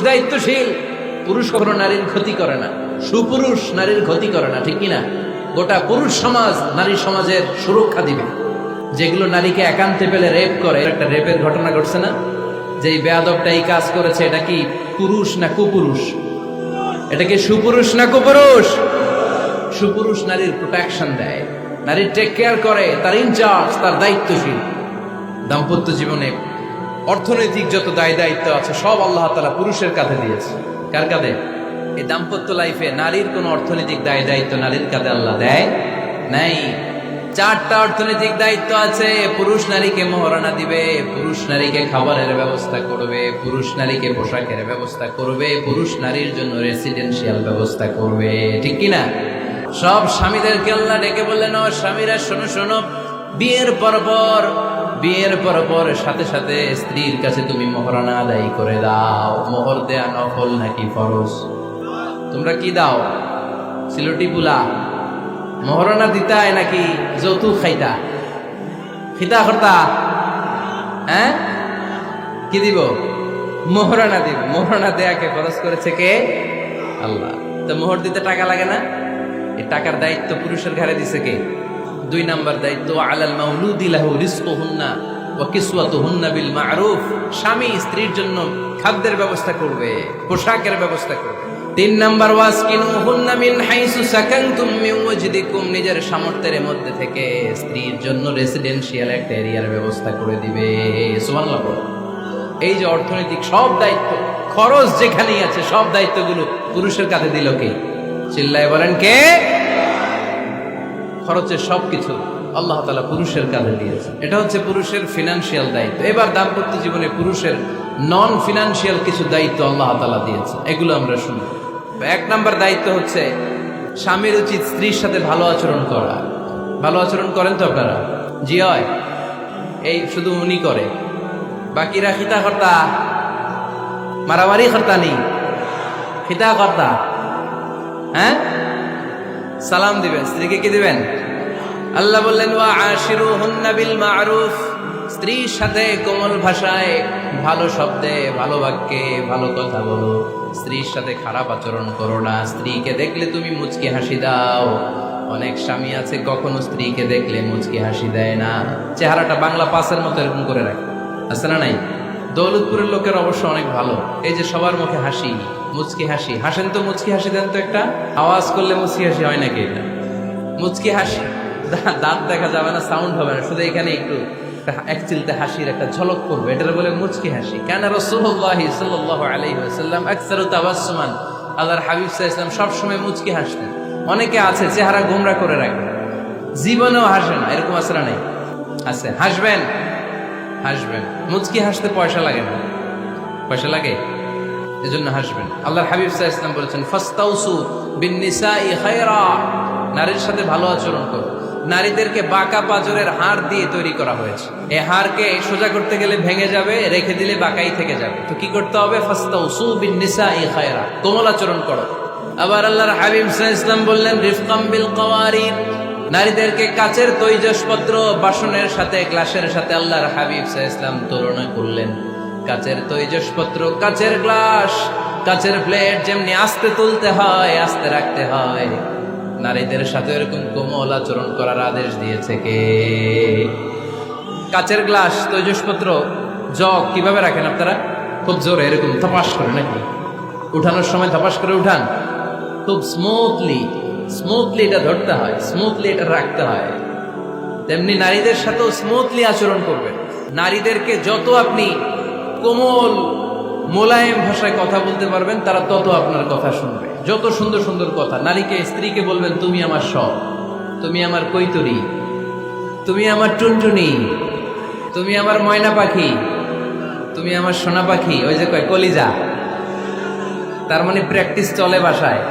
দায়িত্বশীল। পুরুষ কখনো নারীর ক্ষতি করে না, সুপুরুষ নারীর ক্ষতি করে না, ঠিক কিনা? গোটা পুরুষ সমাজ নারী সমাজের সুরক্ষা দিবে। যেগুলো নারীকে একান্তে পেলে রেপ করে, একটা রেপের ঘটনা ঘটছে না, যে এই বেয়াদবটা এই কাজ করেছে, এটা কি পুরুষ না কুপুরুষ? এটা কি সুপুরুষ না কুপুরুষ? সুপুরুষ নারীর প্রোটেকশন দেয়, নারীর টেক কেয়ার করে, তার ইনচার্জ, তার দায়িত্বশীল। দাম্পত্য জীবনে অর্থনৈতিক যত দায় দায়িত্ব আছে সব আল্লাহ তাআলা পুরুষের কাঁধে দিয়েছে। কার কাঁধে? এই দাম্পত্য লাইফে নারীর কোন অর্থনৈতিক দায় দায়িত্ব নারীর কাঁধে আল্লাহ দেয় নাই। 4টা অর্থনৈতিক দায়িত্ব আছে। পুরুষ নারীকে মহারণা দিবে, পুরুষ নারীকে খাবারের ব্যবস্থা করবে, পুরুষ নারীকে পোশাকের ব্যবস্থা করবে, পুরুষ নারীর জন্য রেসিডেন্সিয়াল ব্যবস্থা করবে, ঠিক কিনা? সব স্বামীদেরকে আল্লাহ ডেকে বললেন, ও স্বামীরা শোনো শোনো, বিয়ের পর সাথে সাথে স্ত্রীর কাছে তুমি মহারণা আদায় করে দাও। মোহর দেয়া নফল নাকি ফরজ? তোমরা কি দাও? সিলটি পুলা মহারণা দিতায় নাকি যৌতুক খাইতা? খিতা করতা? হ্যাঁ, কি দিব? মোহরানা দিব। মোহরানা দেয়াকে খরচ করেছে কে? আল্লাহ। তো মোহর দিতে টাকা লাগে না? এই টাকার দায়িত্ব পুরুষের ঘাড়ে দিছে কে? 2 নাম্বার দায়িত্ব, আলাল মাউলুদি লাহু রিজকুহুন্না ওয়া কিসওয়াতুহুন্না বিল মা'রুফ। স্বামী স্ত্রীর জন্য খাদ্যের ব্যবস্থা করবে, পোশাকের ব্যবস্থা করবে। 3 নাম্বার, ওয়াসকিনুহুন্না মিন হাইসু সাকানতুম মিন ওয়াজদিকুম। নিজের সামর্থ্যের মধ্যে থেকে স্ত্রীর জন্য রেসিডেন্সিয়াল একটা এরিয়ার ব্যবস্থা করে দিবে। সুবহানাল্লাহ। এই যে অর্থনৈতিক সব দায়িত্ব, খরচ যেখানেই আছে, সব দায়িত্বগুলো পুরুষের কাঁধে দিল কে? চিল্লায় বলেন কে? খরচের সবকিছু আল্লাহ তাআলা পুরুষের কাঁধে দিয়েছে। এটা হচ্ছে পুরুষের ফিনান্সিয়াল দায়িত্ব। এবার দাম্পত্য জীবনে পুরুষের নন ফিনান্সিয়াল কিছু দায়িত্ব আল্লাহ তাআলা দিয়েছে, এগুলো আমরা শুনব। 1 নাম্বার দায়িত্ব হচ্ছে স্বামীর উচিত স্ত্রীর সাথে ভালো আচরণ করা। ভালো আচরণ করেন তো আপনারা? জি হয়। এই শুধু উনি করে, বাকিরা খিতা কর্তা, মারামারি কর্তা নেই, খিতা কর্তা। হ্যাঁ, সালাম দিবেন, স্ত্রীকে কি দিবেন? আল্লাহ বললেন, ওয়া আশিরুহুন্না বিল মা'রুফ। স্ত্রীর সাথে কোমল ভাষায়, ভালো শব্দে, ভালো বাক্যে, ভালো কথা বলো। স্ত্রীর সাথে খারাপ আচরণ করো না। স্ত্রীকে দেখলে তুমি মুচকি হাসি দাও। অনেক স্বামী আছে কখনো স্ত্রীকে দেখলে মুচকি হাসি দেয় না, চেহারাটা বাংলা পাসের মতো এরকম করে রাখে, আছে না নাই? দৌলতপুরের লোকের অবশ্য অনেক ভালো, এই যে সবার মুখে হাসি, মুচকি হাসি। হাসেন তো, মুচকি হাসি দেন তো একটা। আওয়াজ করলে মুচকি হাসি হয় নাকি? এটা মুচকি হাসি, দাঁত দেখা যাবে না, সাউন্ড হবে না, শুধু এখানে একটু এক চিলতে হাসির একটা ঝলক করবে, এটার বলে মুচকি হাসি। কেন? রাসূলুল্লাহ সাল্লাল্লাহু আলাইহি ওয়াসাল্লাম আকসারু তাবাসসুমান, আল্লাহর হাবিব সাল্লাল্লাহু আলাইহি ওয়াসাল্লাম সব সময় মুচকি হাসতেন। অনেকে আছে চেহারা গোমরা করে রাখে, জীবনেও হাসে না, এরকম আছে না নাই? আছে। হাসবেন, হাসবেন। মুচকি হাসতে পয়সা লাগে না, পয়সা লাগে, এজন্য হাসবেন। আল্লাহর হাবিব সাল্লাল্লাহু আলাইহি ওয়াসাল্লাম বলেছেন, ফাস্তাউসু বিন-নিসাই খায়রা। নারীর সাথে ভালো আচরণ করো। নারীদেরকে বাঁকা পাঁজরের হাড় দিয়ে তৈরি করা হয়েছে। এই হাড়কে সোজা করতে গেলে ভেঙে যাবে, রেখে দিলে বাঁকাই থেকে যাবে। তো কি করতে হবে? ফাস্তাউসু বিন-নিসাই খায়রা, কোমল আচরণ করো। আবার আল্লাহর হাবিব সাল্লাল্লাহু আলাইহি ওয়াসাল্লাম বললেন, রিফকাম বিল কাওয়ারিদ। নারীদেরকে কাচের তৈজসপত্র, বাসনের সাথে, গ্লাসের সাথে আল্লাহর হাবিব সাল্লাল্লাহু আলাইহি ওয়াসাল্লাম তুলনা করলেন। কাচের তৈজসপত্র, কাচের গ্লাস, কাচের প্লেট যেমনি আস্তে তুলতে হয়, আস্তে রাখতে হয়, নারীদের সাথে এরকম কোমল আচরণ করার আদেশ দিয়েছে কে? কাচের গ্লাস, তৈজসপত্র, জগ কিভাবে রাখেন আপনারা? খুব জোরে এরকম ধপাস করে নাকি? উঠানোর সময় ধপাস করে উঠান? খুব স্মুথলি এটা ধরতে হয়, স্মুথলি এটা রাখতে হয়। তেমনি নারীদের সাথেও স্মুথলি আচরণ করবেন। নারীদেরকে যত আপনি কোমল মোলায়েম ভাষায় কথা বলতে পারবেন, তারা তত আপনার কথা শুনবে। যত সুন্দর সুন্দর কথা নারীকে, স্ত্রীকে বলবেন, তুমি আমার সব, তুমি আমার কৈতরী, তুমি আমার টুনটুনি, তুমি আমার ময়না পাখি, তুমি আমার সোনা পাখি। ওই যে কয় কলিজা, তার মানে প্র্যাকটিস চলে বাসায়।